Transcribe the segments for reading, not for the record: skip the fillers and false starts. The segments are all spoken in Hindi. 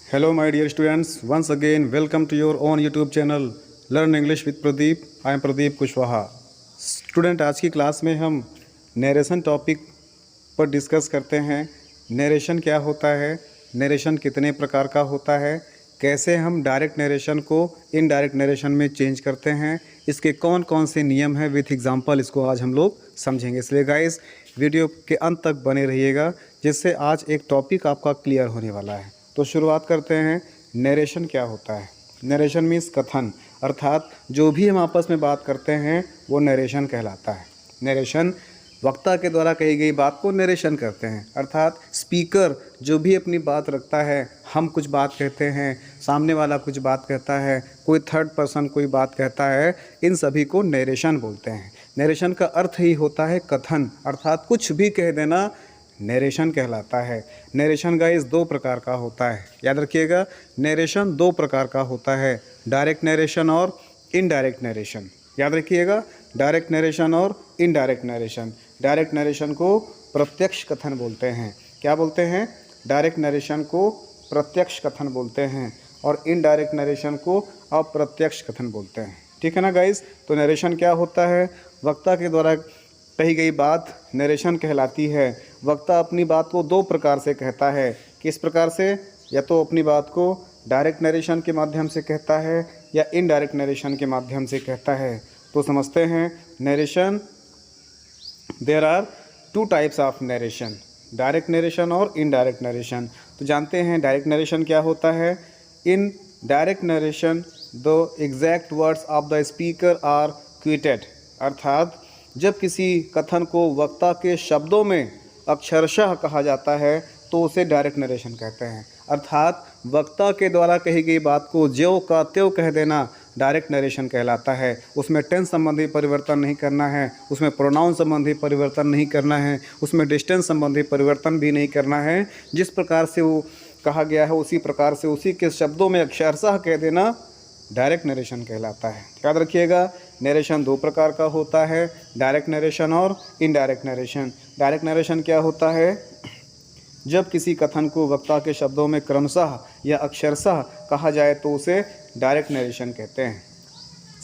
Hello, my dear students. Once again, welcome to your own YouTube channel, Learn English with Pradeep. I am Pradeep Kushwaha. Student, आज की क्लास में हम नरेशन टॉपिक पर डिस्कस करते हैं। नरेशन क्या होता है, नरेशन कितने प्रकार का होता है, कैसे हम डायरेक्ट नरेशन को इनडायरेक्ट नरेशन में चेंज करते हैं, इसके कौन कौन से नियम हैं विथ एग्जांपल, इसको आज हम लोग समझेंगे। इसलिए गाइस वीडियो के अंत तक बने रहिएगा, जिससे आज एक टॉपिक आपका क्लियर होने वाला है। तो शुरुआत करते हैं। नरेशन क्या होता है? नरेशन मीन्स कथन, अर्थात जो भी हम आपस में बात करते हैं वो नरेशन कहलाता है। नरेशन वक्ता के द्वारा कही गई बात को नरेशन करते हैं, अर्थात स्पीकर जो भी अपनी बात रखता है, हम कुछ बात कहते हैं, सामने वाला कुछ बात कहता है, कोई थर्ड पर्सन कोई बात कहता है, इन सभी को नरेशन बोलते हैं। नरेशन का अर्थ ही होता है कथन, अर्थात कुछ भी कह देना नरेशन कहलाता है। नरेशन गाइस दो प्रकार का होता है, याद रखिएगा। नरेशन दो प्रकार का होता है, डायरेक्ट नरेशन और इनडायरेक्ट नरेशन। याद रखिएगा, डायरेक्ट नरेशन और इनडायरेक्ट नरेशन। डायरेक्ट नरेशन को प्रत्यक्ष कथन बोलते हैं। क्या बोलते हैं? डायरेक्ट नरेशन को प्रत्यक्ष कथन बोलते हैं और इनडायरेक्ट नरेशन को अप्रत्यक्ष कथन बोलते हैं। ठीक है ना गाइस? तो नरेशन क्या होता है? वक्ता के द्वारा कही गई बात नरेशन कहलाती है। वक्ता अपनी बात को दो प्रकार से कहता है। किस प्रकार से? या तो अपनी बात को डायरेक्ट नरेशन के माध्यम से कहता है या इनडायरेक्ट नरेशन के माध्यम से कहता है। तो समझते हैं narration. There are two types of narration, direct narration और इनडायरेक्ट नरेशन। तो जानते हैं डायरेक्ट नरेशन क्या होता है। In direct narration the exact words of the speaker are quoted, अर्थात जब किसी कथन को वक्ता के शब्दों में अक्षरशः कहा जाता है तो उसे डायरेक्ट नरेशन कहते हैं। अर्थात वक्ता के द्वारा कही गई बात को ज्यों का त्यों कह देना डायरेक्ट नरेशन कहलाता है। उसमें टेंस संबंधी परिवर्तन नहीं करना है, उसमें प्रोनाउन संबंधी परिवर्तन नहीं करना है, उसमें डिस्टेंस संबंधी परिवर्तन भी नहीं करना है। जिस प्रकार से वो कहा गया है उसी प्रकार से उसी के शब्दों में अक्षरशः कह देना डायरेक्ट नरेशन कहलाता है। याद रखिएगा, नरेशन दो प्रकार का होता है, डायरेक्ट नरेशन और इनडायरेक्ट नरेशन। डायरेक्ट नरेशन क्या होता है? जब किसी कथन को वक्ता के शब्दों में क्रमशः या अक्षरशः कहा जाए तो उसे डायरेक्ट नरेशन कहते हैं।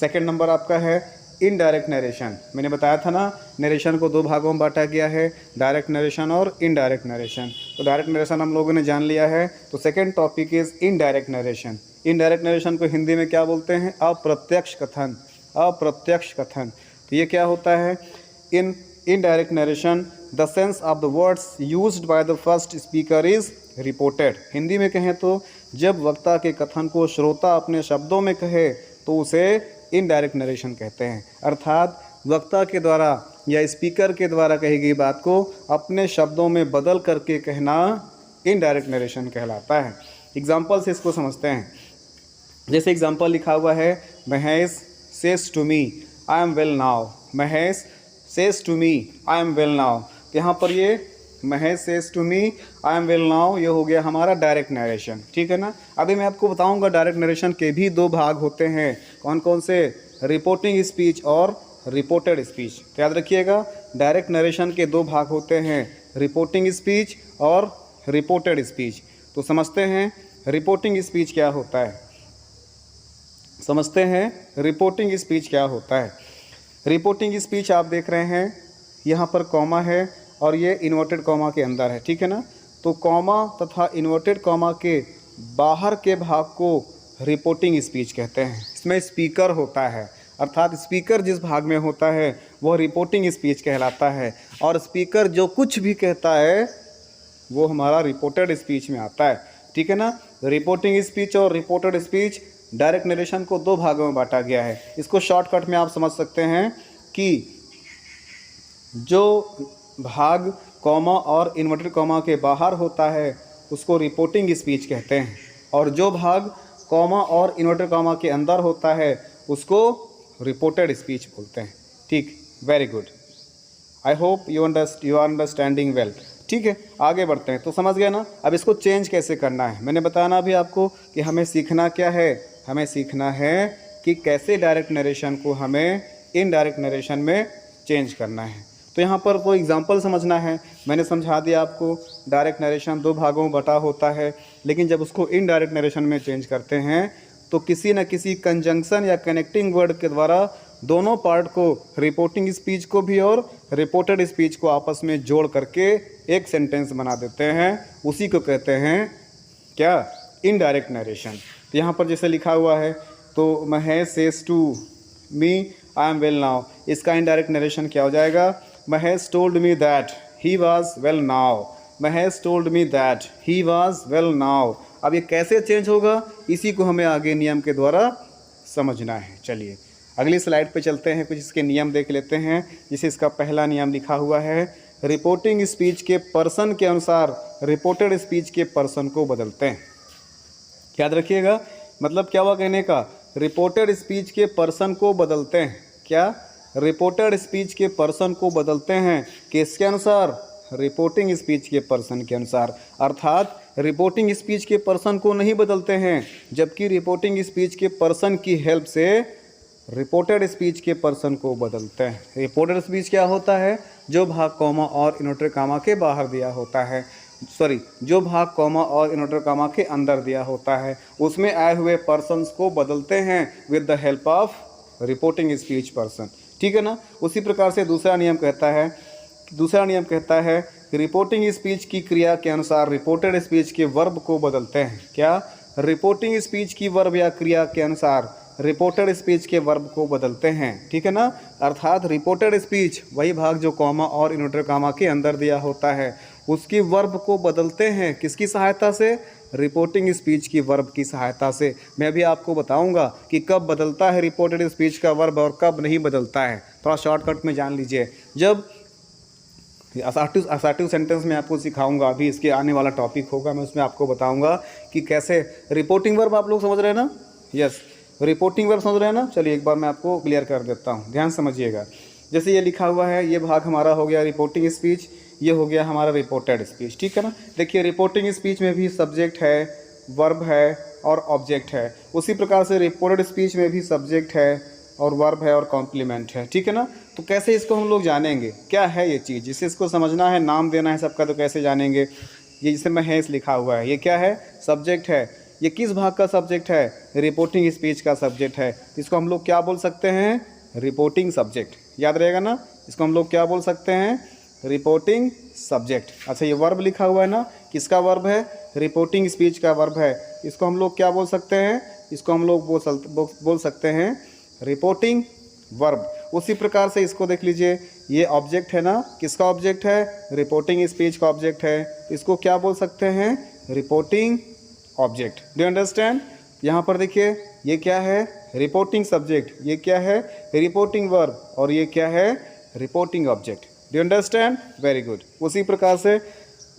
सेकंड नंबर आपका है इनडायरेक्ट नरेशन। मैंने बताया था ना, नरेशन को दो भागों में बांटा गया है, डायरेक्ट नरेशन और इनडायरेक्ट नरेशन। तो डायरेक्ट नरेशन हम लोगों ने जान लिया है। तो second topic is indirect narration. Indirect narration को हिंदी में क्या बोलते हैं? अप्रत्यक्ष कथन। अप्रत्यक्ष कथन। तो ये क्या होता है? In indirect narration the sense of the words used by the first speaker is reported. Hindi में कहें तो जब वक्ता के कथन को श्रोता अपने शब्दों में कहे तो उसे इनडायरेक्ट नरेशन कहते हैं। अर्थात वक्ता के द्वारा या स्पीकर के द्वारा कही गई बात को अपने शब्दों में बदल करके कहना इनडायरेक्ट नरेशन कहलाता है। एग्जाम्पल से इसको समझते हैं। जैसे एग्जाम्पल लिखा हुआ है, Mahesh says to me I am well now. Mahesh says to me I am well now. यहाँ पर ये Mahesh says to me I am well now, ये हो गया हमारा डायरेक्ट नरेशन। ठीक है ना? अभी मैं आपको बताऊंगा डायरेक्ट नरेशन के भी दो भाग होते हैं। कौन कौन से? रिपोर्टिंग स्पीच और रिपोर्टेड स्पीच। तो याद रखिएगा, डायरेक्ट नरेशन के दो भाग होते हैं, रिपोर्टिंग स्पीच और रिपोर्टेड स्पीच। तो समझते हैं रिपोर्टिंग स्पीच क्या होता है। समझते हैं रिपोर्टिंग स्पीच क्या होता है। रिपोर्टिंग स्पीच आप देख रहे हैं, यहाँ पर कॉमा है और ये इन्वर्टेड कॉमा के अंदर है। ठीक है ना? तो कॉमा तथा इन्वर्टेड कॉमा के बाहर के भाग को रिपोर्टिंग स्पीच कहते हैं। इसमें स्पीकर होता है, अर्थात स्पीकर जिस भाग में होता है वह रिपोर्टिंग स्पीच कहलाता है। और स्पीकर जो कुछ भी कहता है वो हमारा रिपोर्टेड स्पीच में आता है। ठीक है ना? रिपोर्टिंग स्पीच और रिपोर्टेड स्पीच डायरेक्ट नरेशन को दो भागों में बांटा गया है। इसको शॉर्टकट में आप समझ सकते हैं कि जो भाग कॉमा और इन्वर्टेड कॉमा के बाहर होता है उसको रिपोर्टिंग स्पीच कहते हैं, और जो भाग कॉमा और इन्वर्टेड कॉमा के अंदर होता है उसको रिपोर्टेड स्पीच बोलते हैं। ठीक, very good. I hope you are understanding well. ठीक है, आगे बढ़ते हैं। तो समझ गए ना? अब इसको चेंज कैसे करना है। मैंने बताया ना अभी आपको कि हमें सीखना क्या है। हमें सीखना है कि कैसे डायरेक्ट नरेशन को हमें इनडायरेक्ट नरेशन में चेंज करना है। तो यहाँ पर कोई एग्जांपल समझना है, मैंने समझा दिया आपको। डायरेक्ट नरेशन 2 भागों में बटा होता है, लेकिन जब उसको इनडायरेक्ट नरेशन में चेंज करते हैं तो किसी न किसी कंजंक्शन या कनेक्टिंग वर्ड के द्वारा दोनों पार्ट को, रिपोर्टिंग स्पीच को भी और रिपोर्टेड स्पीच को आपस में जोड़ करके एक सेंटेंस बना देते हैं। उसी को कहते हैं क्या, इनडायरेक्ट नरेशन। तो यहाँ पर जैसे लिखा हुआ है, तो Mahesh says to me I am well now, इसका इनडायरेक्ट नरेशन क्या हो जाएगा, Mahesh told me that he was well now, Mahesh told me that he was well now. अब ये कैसे चेंज होगा, इसी को हमें आगे नियम के द्वारा समझना है। चलिए अगली स्लाइड पे चलते हैं, कुछ इसके नियम देख लेते हैं। जिसे इसका पहला नियम लिखा हुआ है, रिपोर्टिंग स्पीच के पर्सन के अनुसार रिपोर्टेड स्पीच के पर्सन को बदलते हैं। याद रखिएगा, मतलब क्या हुआ कहने का, रिपोर्टेड स्पीच के पर्सन को बदलते हैं। क्या, रिपोर्टेड स्पीच के पर्सन को बदलते हैं, किसके अनुसार, रिपोर्टिंग स्पीच के पर्सन के अनुसार। अर्थात रिपोर्टिंग स्पीच के पर्सन को नहीं बदलते हैं, जबकि रिपोर्टिंग स्पीच के पर्सन की हेल्प से रिपोर्टेड स्पीच के पर्सन को बदलते हैं। रिपोर्टेड स्पीच क्या होता है, जो भाग कॉमा और इन्वर्टेड कॉमा के बाहर दिया होता है, जो भाग कॉमा और इन्वर्टेड कॉमा के अंदर दिया होता है, उसमें आए हुए पर्सन्स को बदलते हैं with the help of reporting speech person. ठीक है ना। उसी प्रकार से दूसरा नियम कहता है कि रिपोर्टिंग स्पीच की क्रिया के अनुसार रिपोर्टेड स्पीच के वर्ब को बदलते हैं। क्या, रिपोर्टिंग स्पीच की वर्ब या क्रिया के अनुसार रिपोर्टेड स्पीच के वर्ब को बदलते हैं। ठीक है ना। अर्थात रिपोर्टेड स्पीच, वही भाग जो कॉमा और इन्वर्टेड कॉमा के अंदर दिया होता है, उसकी वर्ब को बदलते हैं किसकी सहायता से, रिपोर्टिंग स्पीच की वर्ब की सहायता से। मैं भी आपको बताऊंगा कि कब बदलता है रिपोर्टेड स्पीच का वर्ब और कब नहीं बदलता है। थोड़ा शॉर्टकट में जान लीजिए। जब असर्टिव सेंटेंस में आपको सिखाऊंगा, अभी इसके आने वाला टॉपिक होगा, मैं उसमें आपको बताऊंगा कि कैसे रिपोर्टिंग वर्ब, आप लोग समझ रहे हैं ना, यस, रिपोर्टिंग वर्ब समझ रहे हैं ना। चलिए एक बार मैं आपको क्लियर कर देता हूँ, ध्यान समझिएगा। जैसे ये लिखा हुआ है, ये भाग हमारा हो गया रिपोर्टिंग स्पीच, ये हो गया हमारा रिपोर्टेड स्पीच। ठीक है ना। देखिए रिपोर्टिंग स्पीच में भी सब्जेक्ट है, वर्ब है और ऑब्जेक्ट है। उसी प्रकार से रिपोर्टेड स्पीच में भी सब्जेक्ट है और वर्ब है और कॉम्प्लीमेंट है। ठीक है ना। तो कैसे इसको हम लोग जानेंगे, क्या है ये चीज़, जिसे इसको समझना है, नाम देना है सबका, तो कैसे जानेंगे। ये जिसे महेश लिखा हुआ है, ये क्या है, सब्जेक्ट है। ये किस भाग का सब्जेक्ट है, रिपोर्टिंग स्पीच का सब्जेक्ट है। इसको हम लोग क्या बोल सकते हैं, रिपोर्टिंग सब्जेक्ट। याद रहेगा ना, इसको हम लोग क्या बोल सकते हैं, रिपोर्टिंग सब्जेक्ट। अच्छा ये वर्ब लिखा हुआ है ना, किसका वर्ब है, रिपोर्टिंग स्पीच का वर्ब है। इसको हम लोग क्या बोल सकते हैं, इसको हम लोग बोल सकते हैं रिपोर्टिंग वर्ब। उसी प्रकार से इसको देख लीजिए, ये ऑब्जेक्ट है ना, किसका ऑब्जेक्ट है, रिपोर्टिंग स्पीच का ऑब्जेक्ट है। इसको क्या बोल सकते हैं, रिपोर्टिंग ऑब्जेक्ट। Do understand. यहाँ पर देखिए, ये क्या है, रिपोर्टिंग सब्जेक्ट, ये क्या है, रिपोर्टिंग वर्ब, और ये क्या है, reporting object. Do understand, very good. उसी प्रकार से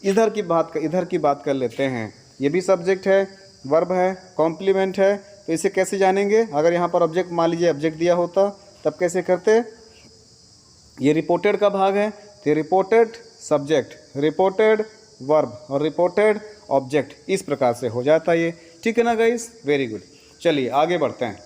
इधर की बात कर लेते हैं। ये भी सब्जेक्ट है, वर्ब है, कॉम्प्लीमेंट है। तो इसे कैसे जानेंगे, अगर यहाँ पर ऑब्जेक्ट मान लीजिए ऑब्जेक्ट दिया होता तब कैसे करते, ये रिपोर्टेड का भाग है तो रिपोर्टेड सब्जेक्ट, रिपोर्टेड वर्ब और रिपोर्टेड ऑब्जेक्ट, इस प्रकार से हो जाता है ये। ठीक है ना गाइस, वेरी गुड। चलिए आगे बढ़ते हैं।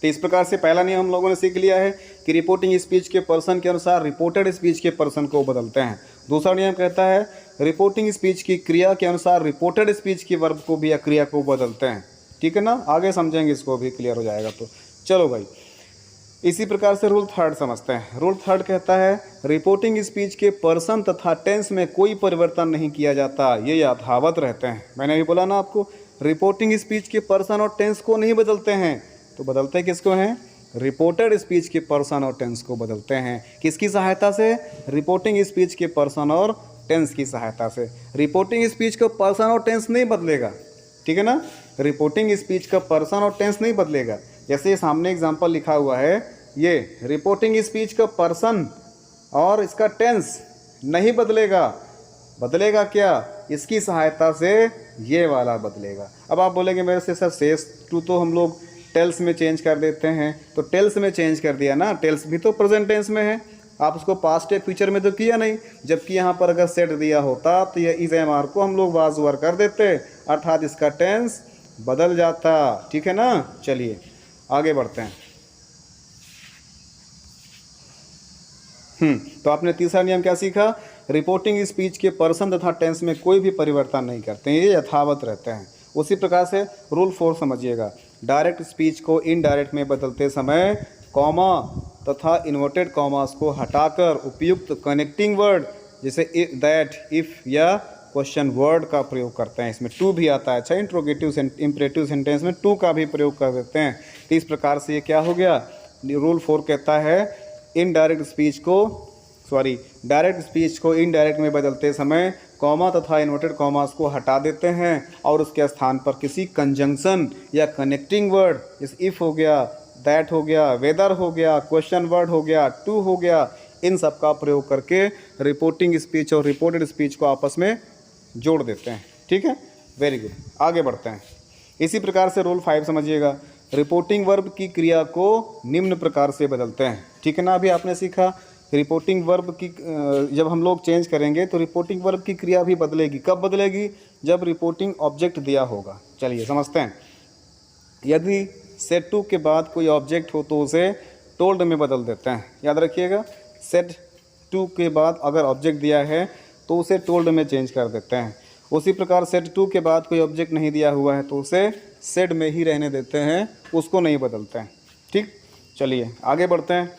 तो इस प्रकार से पहला नियम हम लोगों ने सीख लिया है कि रिपोर्टिंग स्पीच के पर्सन के अनुसार रिपोर्टेड स्पीच के पर्सन को बदलते हैं। दूसरा नियम कहता है रिपोर्टिंग स्पीच की क्रिया के अनुसार रिपोर्टेड स्पीच की वर्ब को भी या क्रिया को बदलते हैं। ठीक है ना, आगे समझेंगे, इसको भी क्लियर हो जाएगा। तो चलो भाई, इसी प्रकार से रूल थर्ड समझते हैं। रूल थर्ड कहता है रिपोर्टिंग स्पीच के पर्सन तथा टेंस में कोई परिवर्तन नहीं किया जाता, ये यथावत रहते हैं। मैंने भी बोला ना आपको, रिपोर्टिंग स्पीच के पर्सन और टेंस को नहीं बदलते हैं, तो बदलते किसको हैं, रिपोर्टेड स्पीच के पर्सन और टेंस को बदलते हैं। किसकी सहायता से, रिपोर्टिंग स्पीच के पर्सन और टेंस की सहायता से। रिपोर्टिंग स्पीच का पर्सन और टेंस नहीं बदलेगा, ठीक है ना, रिपोर्टिंग स्पीच का पर्सन और टेंस नहीं बदलेगा। जैसे सामने एग्जांपल लिखा हुआ है, ये रिपोर्टिंग स्पीच का पर्सन और इसका टेंस नहीं बदलेगा, बदलेगा क्या, इसकी सहायता से ये वाला बदलेगा। अब आप बोलेंगे मेरे से सर सेज टू तो हम लोग टेल्स में चेंज कर देते हैं, तो टेल्स में चेंज कर दिया ना, टेल्स भी तो प्रेजेंट टेंस में है, आप उसको पास्ट या फ्यूचर में तो किया नहीं। जबकि यहाँ पर अगर सेट दिया होता तो ये इज एम आर को हम लोग वाज वर कर देते, अर्थात इसका टेंस बदल जाता। ठीक है ना। चलिए आगे बढ़ते हैं। तो आपने तीसरा नियम क्या सीखा? रिपोर्टिंग स्पीच के पर्सन तथा टेंस में कोई भी परिवर्तन नहीं करते हैं, ये यथावत रहते हैं। उसी प्रकार से रूल 4 समझिएगा, डायरेक्ट स्पीच को इनडायरेक्ट में बदलते समय कॉमा तथा इन्वर्टेड कॉमास को हटाकर उपयुक्त कनेक्टिंग वर्ड जैसे दैट, इफ़ या क्वेश्चन वर्ड का प्रयोग करते हैं। इसमें टू भी आता है। अच्छा, इंपरेटिव सेंटेंस में टू का भी प्रयोग कर देते हैं। तो इस प्रकार से ये क्या हो गया? रूल 4 कहता है डायरेक्ट स्पीच को इनडायरेक्ट में बदलते समय कॉमा तथा इन्वर्टेड कॉमास को हटा देते हैं और उसके स्थान पर किसी कंजंक्शन या कनेक्टिंग वर्ड जैसे इफ़ हो गया, दैट हो गया, वेदर हो गया, क्वेश्चन वर्ड हो गया, टू हो गया, इन सब का प्रयोग करके रिपोर्टिंग स्पीच और रिपोर्टेड स्पीच को आपस में जोड़ देते हैं। ठीक है, वेरी गुड। आगे बढ़ते हैं। इसी प्रकार से रूल 5 समझिएगा, रिपोर्टिंग वर्ब की क्रिया को निम्न प्रकार से बदलते हैं। ठीक है ना, अभी आपने सीखा रिपोर्टिंग वर्ब की जब हम लोग चेंज करेंगे तो रिपोर्टिंग वर्ब की क्रिया भी बदलेगी। कब बदलेगी? जब रिपोर्टिंग ऑब्जेक्ट दिया होगा। चलिए समझते हैं। यदि सेट टू के बाद कोई ऑब्जेक्ट हो तो उसे टोल्ड में बदल देते हैं। याद रखिएगा, सेट टू के बाद अगर ऑब्जेक्ट दिया है तो उसे टोल्ड में चेंज कर देते हैं। उसी प्रकार सेट टू के बाद कोई ऑब्जेक्ट नहीं दिया हुआ है तो उसे सेड में ही रहने देते हैं, उसको नहीं बदलते हैं। ठीक, चलिए आगे बढ़ते हैं।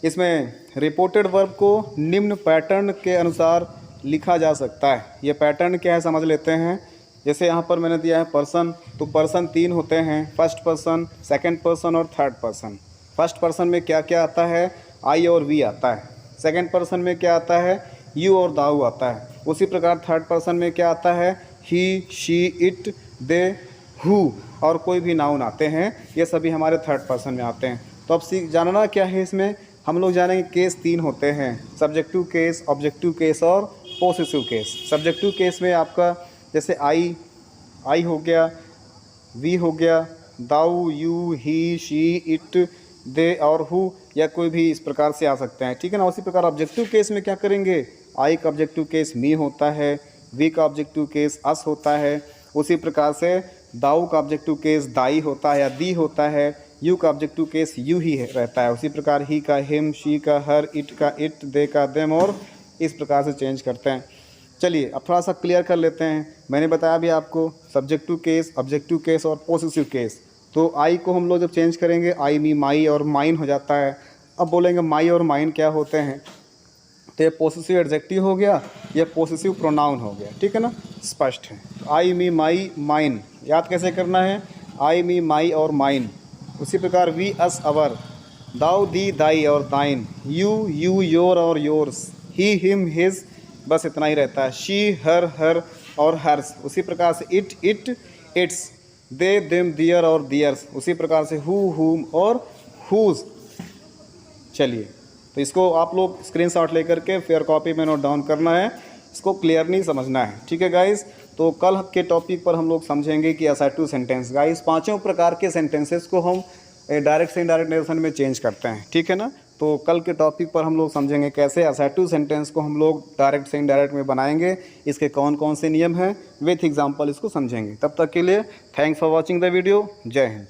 इसमें रिपोर्टेड वर्ब को निम्न पैटर्न के अनुसार लिखा जा सकता है। ये पैटर्न क्या है समझ लेते हैं। जैसे यहाँ पर मैंने दिया है पर्सन, तो पर्सन 3 होते हैं, फर्स्ट पर्सन, सेकंड पर्सन और थर्ड पर्सन। फर्स्ट पर्सन में क्या क्या आता है? आई और वी आता है। सेकंड पर्सन में क्या आता है? यू और दाऊ आता है। उसी प्रकार थर्ड पर्सन में क्या आता है? ही, शी, इट, दे, हु और कोई भी नाउन आते हैं। ये सभी हमारे थर्ड पर्सन में आते हैं। तो अब जानना क्या है इसमें? हम लोग जानेंगे केस 3 होते हैं, सब्जेक्टिव केस, ऑब्जेक्टिव केस और पोसेसिव केस। सब्जेक्टिव केस में आपका जैसे आई हो गया, वी हो गया, दाऊ, यू, ही, शी, इट, दे और हु या कोई भी इस प्रकार से आ सकते हैं। ठीक है ना। उसी प्रकार ऑब्जेक्टिव केस में क्या करेंगे? आई का ऑब्जेक्टिव केस मी होता है, वी का ऑब्जेक्टिव केस अस होता है। उसी प्रकार से दाऊ का ऑब्जेक्टिव केस दाई होता है या दी होता है, यू का ऑब्जेक्टिव केस यू ही रहता है। उसी प्रकार ही का हिम, शी का हर, इट का इट, दे का देम और इस प्रकार से चेंज करते हैं। चलिए अब थोड़ा सा क्लियर कर लेते हैं। मैंने बताया भी आपको सब्जेक्टिव केस, ऑब्जेक्टिव केस और पोसेसिव केस। तो आई को हम लोग जब चेंज करेंगे आई, मी, माई और माइन हो जाता है। अब बोलेंगे माई और माइन क्या होते हैं? तो ये पोसेसिव एडजेक्टिव हो गया, ये पोसेसिव प्रोनाउन हो गया। ठीक है ना, स्पष्ट है। आई, मी, माई, माइन याद कैसे करना है? आई, मी, माई और माइन। उसी प्रकार वी, अस, अवर, दाऊ, दी, दाई और दाइन, यू, योर और योर्स, ही, हिम, हिज, बस इतना ही रहता है। शी, हर और हर्स। उसी प्रकार से इट, इट्स, दे, देम, दियर और दियर्स। उसी प्रकार से हु, हुम और हुज। चलिए तो इसको आप लोग स्क्रीनशॉट लेकर के फेयर कॉपी में नोट डाउन करना है, इसको क्लियरली समझना है। ठीक है गाइस, तो कल के टॉपिक पर हम लोग समझेंगे कि असर्टिव सेंटेंस। गाइस 5 प्रकार के सेंटेंसेस को हम डायरेक्ट से इनडायरेक्ट नेरेशन में चेंज करते हैं। ठीक है ना, तो कल के टॉपिक पर हम लोग समझेंगे कैसे असर्टिव सेंटेंस को हम लोग डायरेक्ट से इनडायरेक्ट में बनाएंगे, इसके कौन कौन से नियम हैं, विथ एग्जाम्पल इसको समझेंगे। तब तक के लिए thanks for watching the video. जय हिंद।